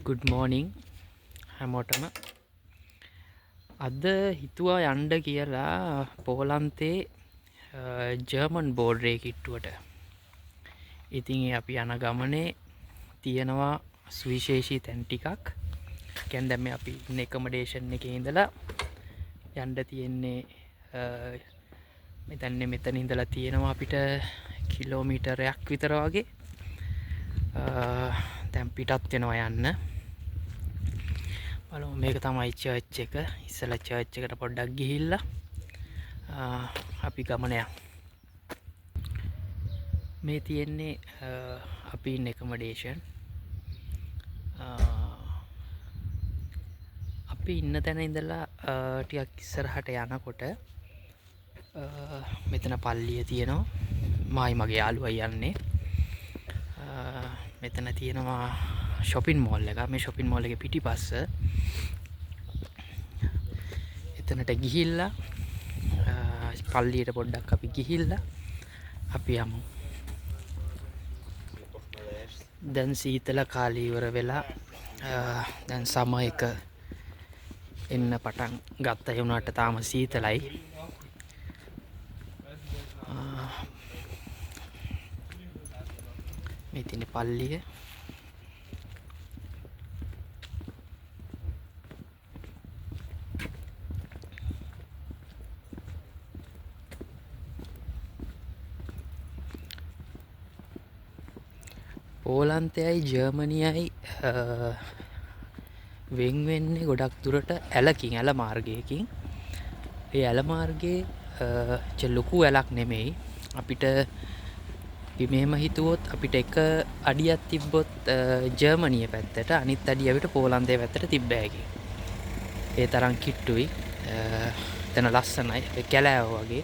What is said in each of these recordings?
Good මෝනිං හැමෝටම අද හිතුවා යන්ඩ කියලා පෝලන්තේ ජර්මන් බෝඩ්රේ කිට්ටුවට. ඉතින් අපි යන ගමනේ තියෙනවා සුවිශේෂී තැන් ටිකක්. කැන් දැම අපි නෙකමඩේෂන් එක ඉඳලා යන්ඩ තියෙන්නේ මෙතන ඉඳලා තියෙනවා අපිට කිලෝමීටරයක් විතර වගේ. තැන් පිටත් වෙනවා යන්න. මේක තමයි චර්ච් එක. ඉස්සලා චර්ච් එකට පොඩ්ඩක් ගිහිල්ලා අපි ගමන යමු. මේ තියෙන්නේ අපි එකමඩේෂන්. අපි ඉන්න තැන ඉඳලා ටිකක් ඉස්සරහට යනකොට මෙතන පල්ලිය තියෙනවා. මායි මගේ යාළුවා යන්නේ. මෙතන තියෙනවා ෂොපින් මෝල් එක. මේ ෂොපින් මෝල් එකේ පිටිපස්ස එතනට ගිහිල්ලා පල්ලියට පොඩ්ඩක් අපි ගිහිල්ලා අපි යමු. දැන් සීතල කාලේ ඉවර වෙලා දැන් සම එක එන්න පටන් ගත්තා. ඒ වුණාට තාම සීතලයි. මේ තියෙන පල්ලිය. පෝලන්තයයි ජර්මනියයි වෙන් වෙන්නේ ගොඩක් දුරට ඇල මාර්ගයකින්. ඒ ඇල මාර්ගයේ ලොකු ඇලක් නෙමෙයි. අපිට මෙහෙම හිතුවොත් අපිට එක අඩියක් තිබ්බොත් ජර්මනිය පැත්තට, අනිත් අඩිය අපිට පෝලන්තය පැත්තට තිබ්බ හැකියි. ඒ තරම් කිට්ටුයි. එතන ලස්සනයි. කැලෑව වගේ.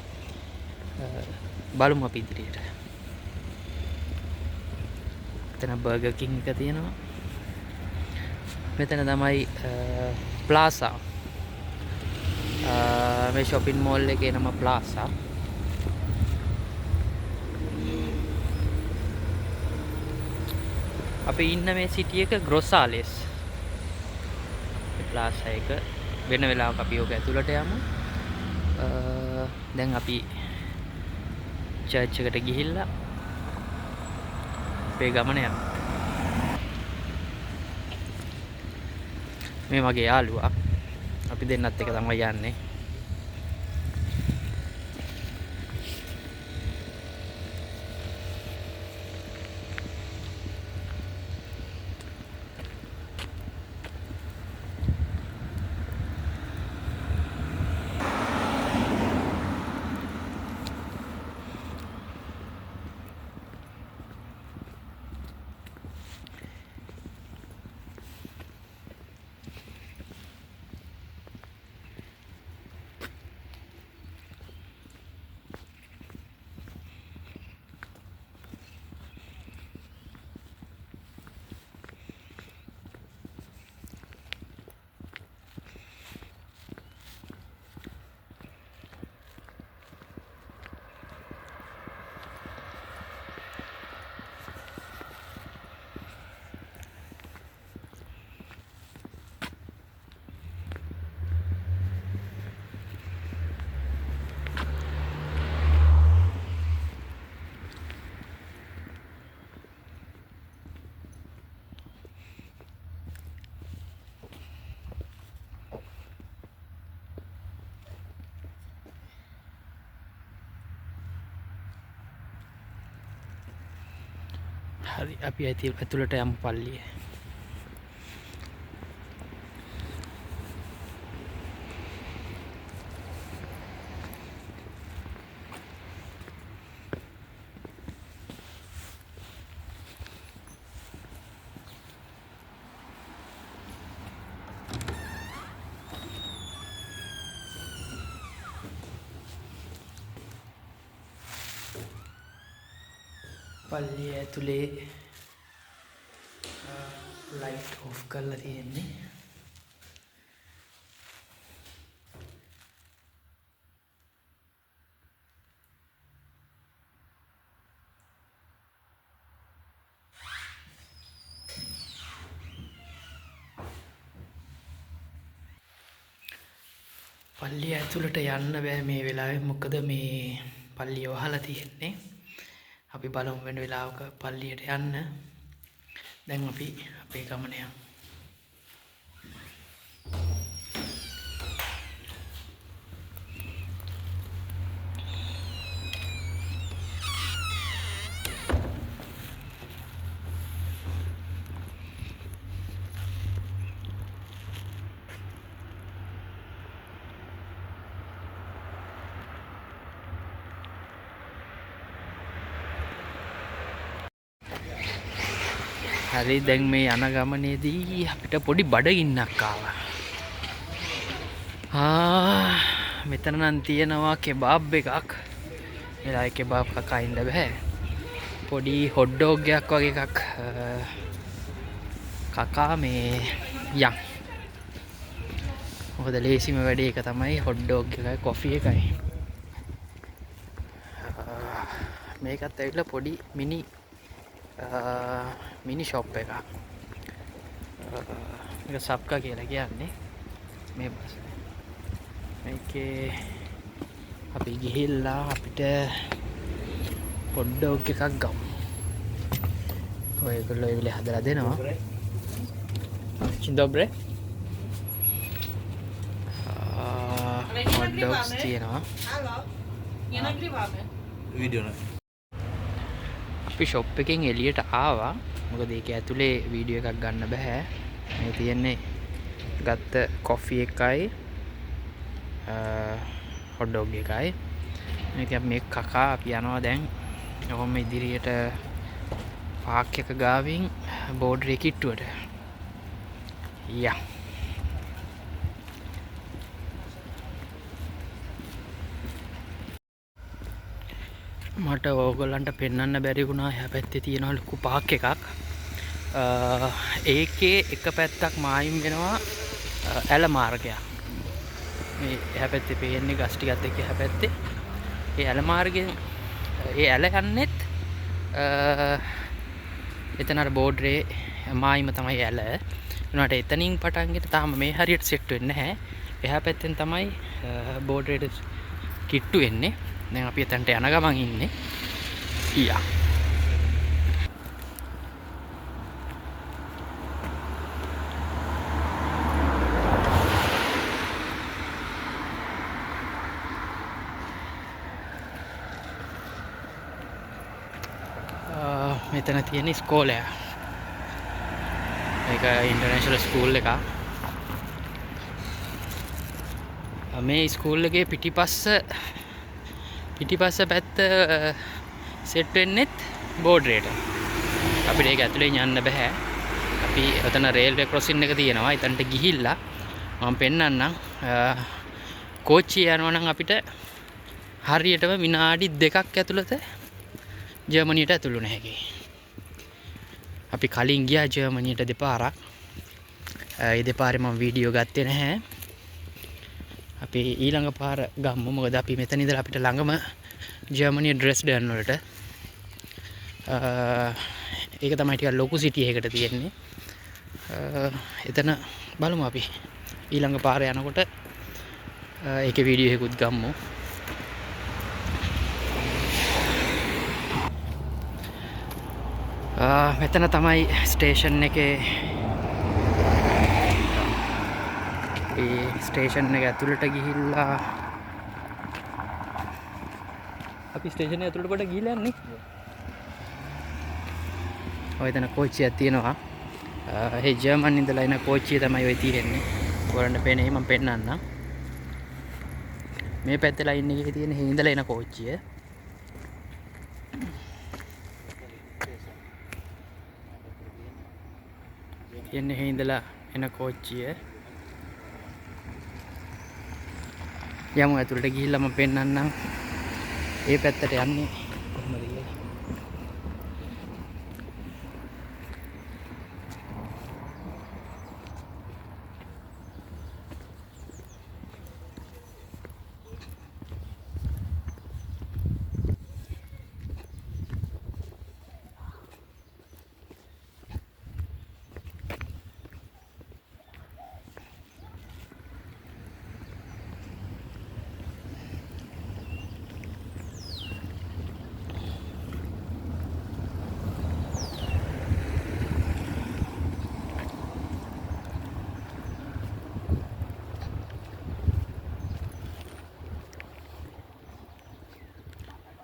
බලමු අපි ඉදිරියට. එතන බර්ගර් කිං එක තියෙනවා. මෙතන තමයි ප්ලාසා. මේ ෂොපින් මෝල් එකේ නම ප්ලාසා. අපි ඉන්න මේ සිටි එක ග්‍රොසාලෙස්. ප්ලාසා එක වෙන වෙලාවක අපි ඔක ඇතුළට යමු. දැන් අපි චර්ච් එකට ගිහිල්ලා අපේ ගමන යමු. මේ මගේ යාළුවා. අපි දෙන්නත් එක තමයි යන්නේ. හරි, අපි ඇතුළට යමු පල්ලිය. පල්ලිය ඇතුලේ ලයිට් ඔෆ් කරලා තියෙන්නේ. පල්ලිය ඇතුළට යන්න බෑ මේ වෙලාවේ මොකද මේ පල්ලිය වහලා තියෙන්නේ. අපි බලමු වෙන වෙලාවක පල්ලියට යන්න. දැන් අපි අපේ ගමන යමු. හරි දැන් මේ යන ගමනේදී අපිට පොඩි බඩගින්නක් ආවා. මෙතන නම් තියෙනවා කෙබාබ් එකක්. එලා කෙබාබ් කකා ඉන්න බෑ. පොඩි හොට් ඩොග් එකක් වගේ එකක් කකා මේ යන්. මොකද ලේසිම වැඩේ එක තමයි හොට් ඩොග් එකයි කොෆි එකයි. මේකත් ඇවිල්ලා පොඩි මිනි ෂොප් එකක්. මේක සබ්කා කියලා කියන්නේ. මේ බස් මේකේ අපි ගිහිල්ලා අපිට හොට් ඩොග් එකක් ගමු. ඔයගොල්ලෝ ඉවිල හදලා දෙනවා. චින්දෝබ්‍රේ hot dogs තියෙනවා. අපි ෂොප් එකෙන් එළියට ආවා. මොකද ඒක ඇතුලේ වීඩියෝ එකක් ගන්න බෑ. මේ තියෙන්නේ ගත්ත කොෆි එකයි hot dog එකයි. මේක මේ කකා අපි යනවා දැන්. ඔහොම ඉදිරියට පාක් එක ගාවින් බෝඩර් එක කිට්ටුවට. යා මට ඕගොල්ලන්ට පෙන්වන්න බැරි වුණා. එහා පැත්තේ තියෙනවා ලොකු පාක් එකක්. ඒකේ එක පැත්තක් මායිම් වෙනවා ඇල මාර්ගයක්. මේ එහා පැත්තේ පේන්නේ ගස් ටිකත් එක්ක එහා පැත්තේ. ඒ ඇල මාර්ගයෙන් ඒ ඇල යන්නෙත් එතන අර බෝඩරේ මායිම තමයි ඇල. උනාට එතනින් පටන් ගෙන තාම මේ හරියට සෙට් වෙන්නේ නැහැ. එහා පැත්තෙන් තමයි බෝඩරේට කිට්ටු වෙන්නේ. දැන් අපි එතනට යන ගමන් ඉන්නේ. ඊයා මෙතන තියෙන ඉස්කෝලය. මේක ඉන්ටර්නැෂනල් ස්කූල් එකක්. මේ ස්කූල් එකේ පිටිපස්ස පැත්ත සෙට් වෙන්නෙත් බෝඩරේට. අපිට ඒක ඇතුලේ යන්න බෑ. අපි එතන රේල්වේ ක්‍රොසින් එක තියෙනවා. එතනට ගිහිල්ලා මම පෙන්නන්නම්. කෝච්චිය යනවා නම් අපිට හරියටම විනාඩි 2ක් ඇතුළත ජර්මනියට ඇතුළු වෙන්න හැකියි. අපි කලින් ගියා ජර්මනියට දෙපාරක්. ඒ දෙපාරේ මම වීඩියෝ ගත්තේ නැහැ. අපි ඊළඟ පාර ගමු. මොකද අපි මෙතන ඉඳලා අපිට ළඟම ජර්මනිය ඩ්‍රෙස්ඩන් වලට ඒක තමයි ටිකක් ලොකු සිටි එකකට තියෙන්නේ. එතන බලමු අපි ඊළඟ පාර යනකොට ඒකේ වීඩියෝ එකකුත් ගමු. මෙතන තමයි ස්ටේෂන් එකේ ඒ ස්ටේෂන් එක ඇතුළට ගිහිල්ලා අපි ස්ටේෂන් එක ඇතුළට කොට ගිහිල්ලා යන්නේ. ඔය එතන කෝච්චියක් තියෙනවා. ඒ ජර්මන් ඉඳලා එන කෝච්චිය තමයි ඔය තියෙන්නේ. ඔයාලන්ට පේන්නේ මම පෙන්නන්නම්. මේ පැත්තේ ලයින් එකේ තියෙන හේ ඉඳලා එන කෝච්චිය. එන්නේ හේ ඉඳලා එන කෝච්චිය. යමු ඇතුළට ගිහිල්ලා මම පෙන්නන්නම්. ඒ පැත්තට යන්නේ කොහොමද කියලා.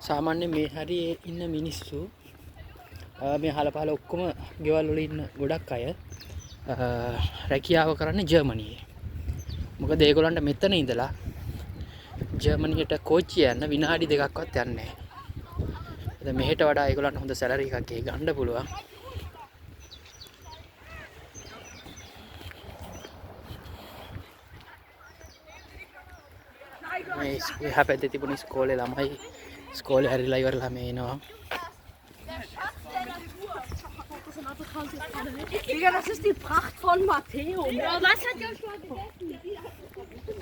සාමාන්‍ය මේ හරියේ ඉන්න මිනිස්සු මේ හලපහල ඔක්කොම ගෙවල් වල ඉන්න ගොඩක් අය රැකියාව කරන්නේ ජර්මනියේ. මොකද ඒගොල්ලන්ට මෙතන ඉඳලා ජර්මනියට කෝච්චිය යන්න විනාඩි 2ක්වත් යන්නේ නැහැ. දැන් මෙහෙට වඩා ඒගොල්ලන්ට හොඳ සැලරි එකක් ගන්න පුළුවන්. මේ එහා පැත්තේ තිබුණ ඉස්කෝලේ ළමයි ඉස්කෝලේ හැරිලා ඉවරලා මේ එනවා. Digga, das ist die Pracht von Matteo. Ja, was hat Joshua gegessen?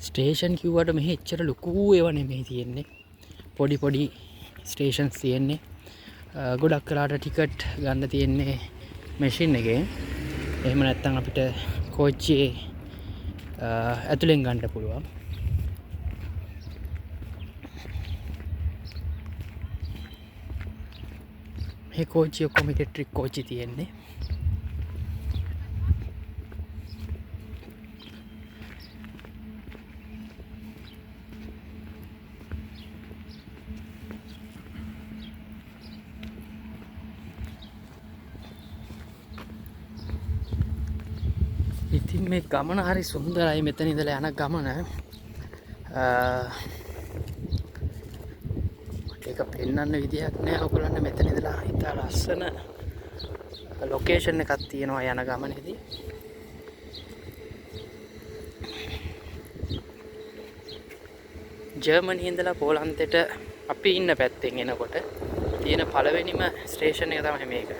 Station කිව්වට මෙහි එච්චර ලොකු ඒවා නෙමෙයි තියෙන්නේ. පොඩි පොඩි ස්ටේෂන්ස් තියෙන්නේ. ගොඩක් කලාට ටිකට් ගන්න තියෙන්නේ මැෂින් එකෙන්. එහෙම නැත්නම් අපිට කෝච්චියේ ඇතුලෙන් ගන්න පුළුවන්. මේ කෝච්චිය ඔක්කොම ඉලෙක්ට්‍රික් කෝච්චි තියෙන්නේ. ඉතින් මේ ගමන හරි සුන්දරයි. මෙතන ඉඳලා යන ගමන ඒක පෙන්වන්න විදියක් නෑ. ඔයගොල්ලන්ට මෙතන ඉඳලා ඉතා ලස්සන ලොකේෂන් එකක් තියෙනවා යන ගමනේදී. ජර්මනියේ ඉඳලා පෝලන්තයට අපි ඉන්න පැත්තෙන් එනකොට තියෙන පළවෙනිම ස්ටේෂන් එක තමයි මේක.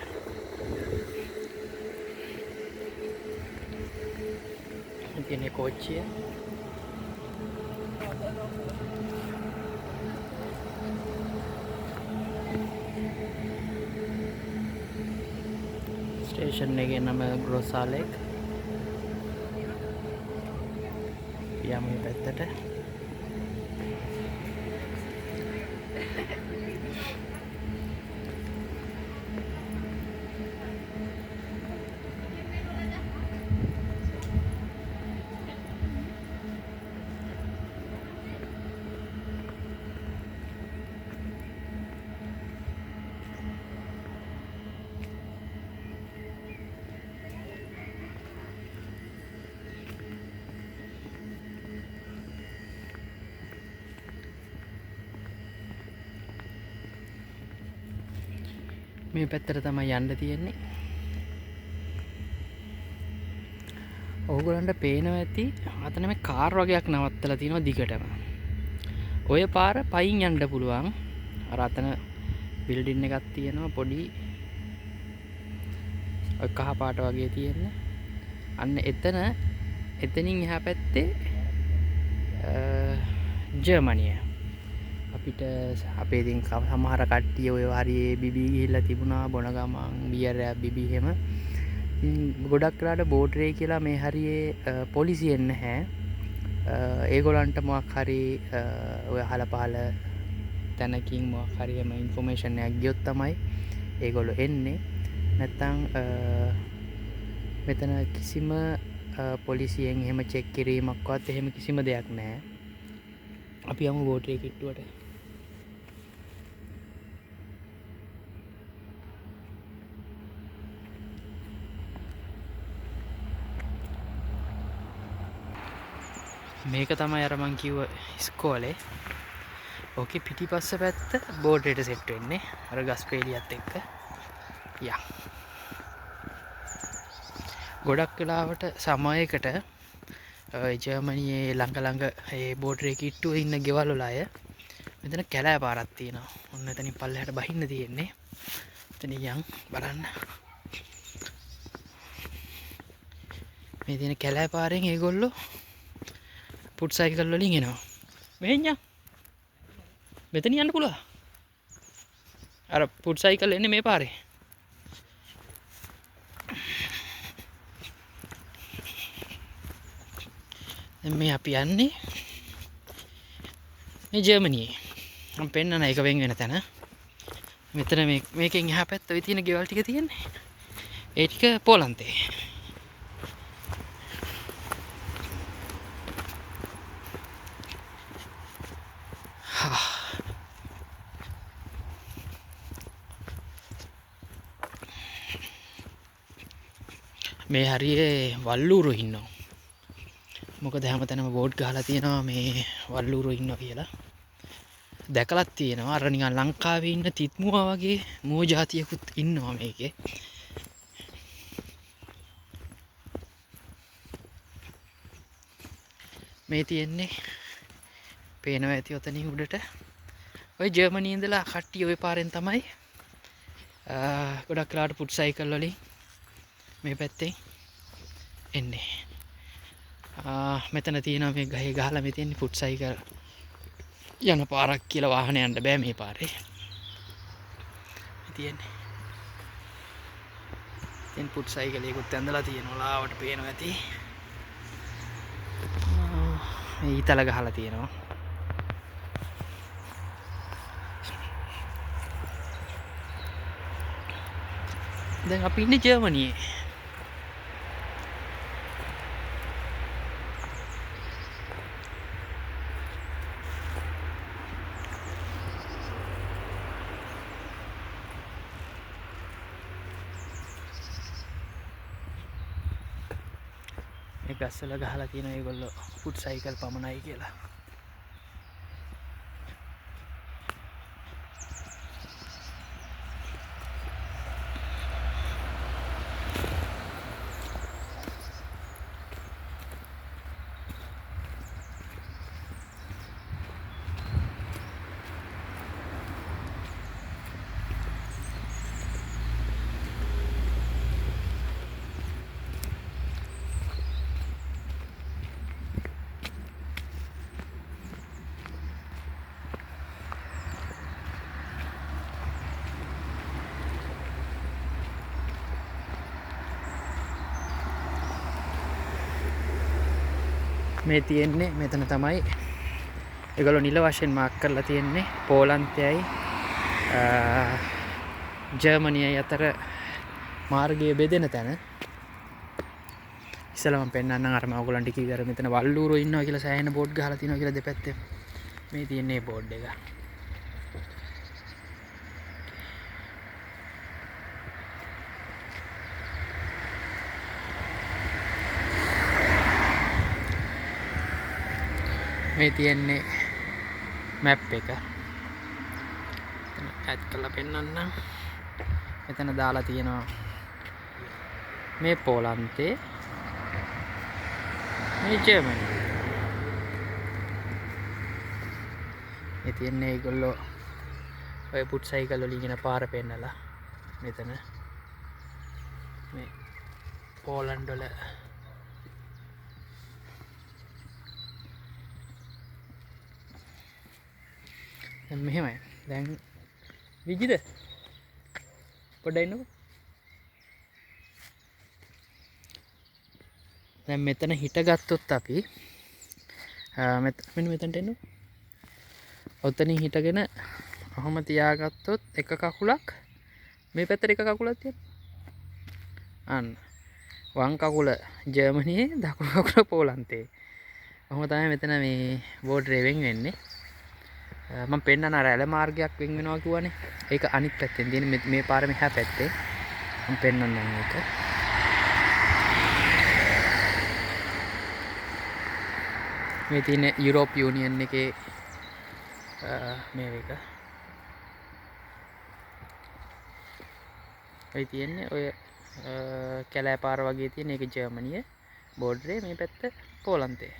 තියෙන කෝච්චිය ස්ටේෂන් එකේ නම ග්‍රොසාලෙක්. යමු මේ පැත්තට. මේ පැත්තට තමයි යන්න තියෙන්නේ. ඕගොල්ලන්ට පේනවා ඇති අතන මේ කාර් වගේක් නවත්තලා තියෙනවා දිගටම. ඔය පාර පයින් යන්න පුළුවන්. අර අතන බිල්ඩින් එකක් තියෙනවා පොඩි. ඔය කහ පාට වගේ තියෙන. අන්න එතනින් එහා පැත්තේ ජර්මනිය. අපිට අපේ ඉතින් සමහර කට්ටිය ඔය හරියේ බිබී ගිහිල්ලා තිබුණා බොන ගමන් බියර් එකක් බිබී එහෙම. ගොඩක් වෙලාට බෝඩරේ කියලා මේ හරියේ පොලිසියෙන් නැහැ. ඒගොල්ලන්ට මොකක් හරි ඔය අහල පහල තැනකින් මොකක් හරි එම ඉන්ෆෝමේෂන් එකක් ගියොත් තමයි ඒගොල්ලෝ එන්නේ. නැත්තම් මෙතන කිසිම පොලිසියෙන් එහෙම චෙක් කිරීමක්වත් එහෙම කිසිම දෙයක් නැහැ. අපි යමු බෝඩරේ කිට්ටුවට. මේක තමයි අර මං කිව්ව ඉස්කෝලේ. ඕකේ පිටිපස්ස පැත්ත බෝඩරේට සෙට් වෙන්නේ අර ගස් පෙළියත් එක්ක. යා. ගොඩක් වෙලාවට සමයකට ජර්මනියේ ළඟ ඒ බෝඩරේ කිට්ටුවේ ඉන්න ගෙවල් වල අය මෙතන කැලෑ පාරක් තියෙනවා. ඔන්න එතනින් පල්ලෙහාට බහින්න තියෙන්නේ. එතන යන් බලන්න. මේ තියෙන කැලෑ පාරෙන් ඒගොල්ලෝ පුට් සයිකල් වලින් එනවා. මෙහෙන් යන්න. මෙතන යන්න පුළුවන්. අර පුට් සයිකල් එන්නේ මේ පාරේ. දැන් මේ අපි යන්නේ මේ ජර්මනියේ. මම පෙන්නන එක වෙන් වෙන තැන. මෙතන මේකෙන් එහා පැත්ත ඔය තියෙන ගෙවල් ටික තියෙන්නේ. ඒ ටික පෝලන්තේ. මේ හරියේ වල්ලූරු ඉන්නවා. මොකද හැමතැනම බෝඩ් ගහලා තියෙනවා මේ වල්ලූරු ඉන්නවා කියලා. දැකලත් තියෙනවා අර නිකන් ලංකාවේ ඉන්න තිත්මුවා වගේ මෝ జాතියකුත් ඉන්නවා මේකේ. මේ තියෙන්නේ පේනවා ඇති ඔතනින් උඩට. ඔය ජර්මනියේ ඉඳලා කට්ටිය ওই පාරෙන් තමයි ගොඩක් වෙලාවට ෆුට් සයිකල් වලින් මේ පැත්තෙන් එන්නේ. මෙතන තියෙනවා මේ ගහේ ගහලා මේ තියෙන්නේ ෆුට් සයිකල් යන පාරක් කියලා වාහන යන්න බෑ මේ පාරේ. තියෙන්නේ. දැන් ෆුට් සයිකලයකුත් ඇඳලා තියෙනවා ලාවට පේනවා ඇති. මේ ඊතල ගහලා තියෙනවා. දැන් අපි ඉන්නේ ජර්මනියේ. මේ ගස්වල ගහලා තියෙන ඒගොල්ලෝ ෆුට් සයිකල් පමණයි කියලා. මේ තියෙන්නේ මෙතන තමයි ඒගොල්ලෝ නිල වශයෙන් මාක් කරලා තියෙන්නේ පෝලන්තයයි ජර්මනියයි අතර මාර්ගය බෙදෙන තැන. ඉස්සෙල්ලා මම පෙන්නන්නම් අර මම ඔයගොල්ලන්ට කිව්වා මෙතන වල්ලූරු ඉන්නවා කියලා සෑහෙන බෝඩ් ගහලා තියෙනවා කියලා දෙපැත්තේ. මේ තියෙන්නේ බෝඩ් එක. මේ තියෙන්නේ මැප් එක. ඇඩ් කරලා පෙන්නන්නම්. මෙතන දාලා තියෙනවා මේ පෝලන්තේ මේ ජර්මනි. මේ තියෙන්නේ ඒගොල්ලෝ ඔය ෆුට් සයිකල් වලින් යන පාර පෙන්නලා මෙතන මේ පෝලන්ඩ් වල දැන් මෙහෙමයි. දැන් විජිද පොඩ්ඩක් ඉන්නකෝ. දැන් මෙතන හිටගත්තොත් අපි මෙන්න මෙතනට එන්න. ඔතනින් හිටගෙන ඔහොම තියාගත්තොත් එක කකුලක් මේ පැත්තට එක කකුලක් තියෙනවා. අන්න වම් කකුල ජර්මනියේ දකුණු කකුල පෝලන්තේ. ඔහොම තමයි මෙතන මේ බෝඩ් රේවෙන් වෙන්නේ. මම පෙන්නන අර ඇල මාර්ගයක් වෙන් වෙනවා කියවනේ. ඒක අනිත් පැත්තෙන් තියෙන මේ පාර මෙහා පැත්තේ. මම පෙන්නන්නම් ඒක. මේ තියෙන යුරෝප් යුනියන් එකේ මේ එක. ඒ තියෙන්නේ ඔය කැලෑ පාර වගේ තියෙන එක ජර්මනියේ බෝඩරේ මේ පැත්ත පෝලන්තේ.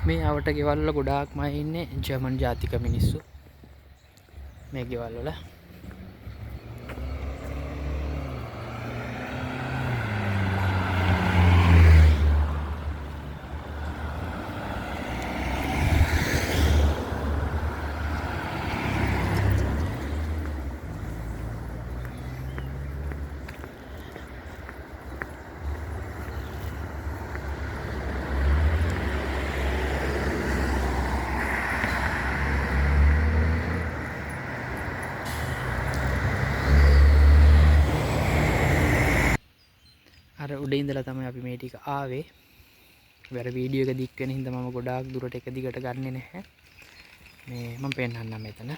මේ අවට ගෙවල් වල ගොඩාක්ම ඉන්නේ ජර්මන් ජාතික මිනිස්සු මේ ගෙවල් වල. උඩ ඉඳලා තමයි අපි මේ ටික ආවේ. වැර වීඩියෝ එක දික් වෙන හින්දා මම ගොඩාක් දුරට එක දිගට ගන්නෙ නැහැ. මේ මම පෙන්නන්නම් මෙතන.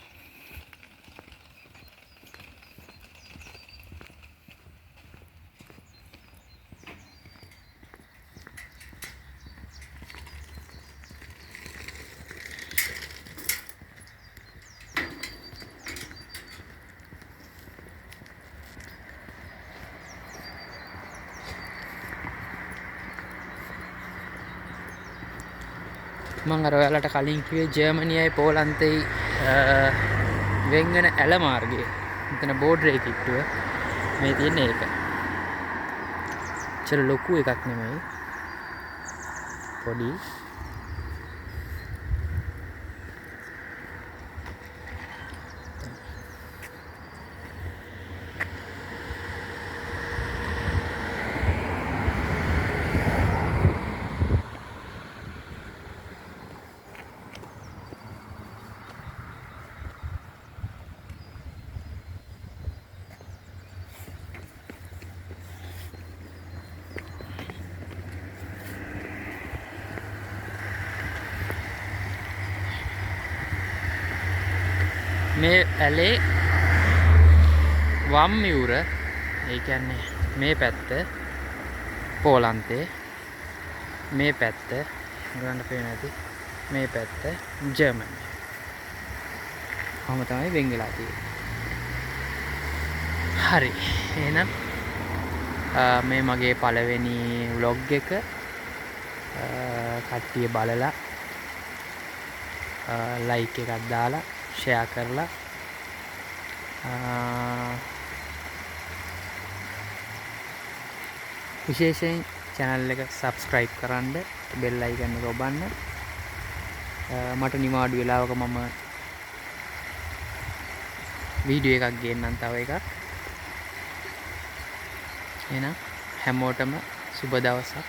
මම අර ඔයාලට කලින් කිව්වේ ජර්මනියයි පෝලන්තෙයි වෙන් වෙන ඇල මාර්ගය. මෙතන බෝඩර් එක කිට්ටුව මේ තියෙන එක. චල ලොකු එකක් නෙමෙයි. පොඩි. මේ ඇලේ වම් මියුර ඒ කියන්නේ මේ පැත්ත පෝලන්තේ මේ පැත්ත ගන්න පේන ඇති මේ පැත්ත ජර්මනි. කොහොම තමයි වෙන් වෙලා තියෙන්නේ. හරි. එහෙනම් මේ මගේ පළවෙනි vlog එක කට්ටිය බලලා like එකක් දාලා share කරලා විශේෂයෙන් channel එක subscribe කරන්න bell icon එක ඔබන්න. මට නිවාඩු වෙලාවක මම වීඩියෝ එකක් ගේන්නම් තව එකක්. එහෙනම් හැමෝටම සුබ දවසක්.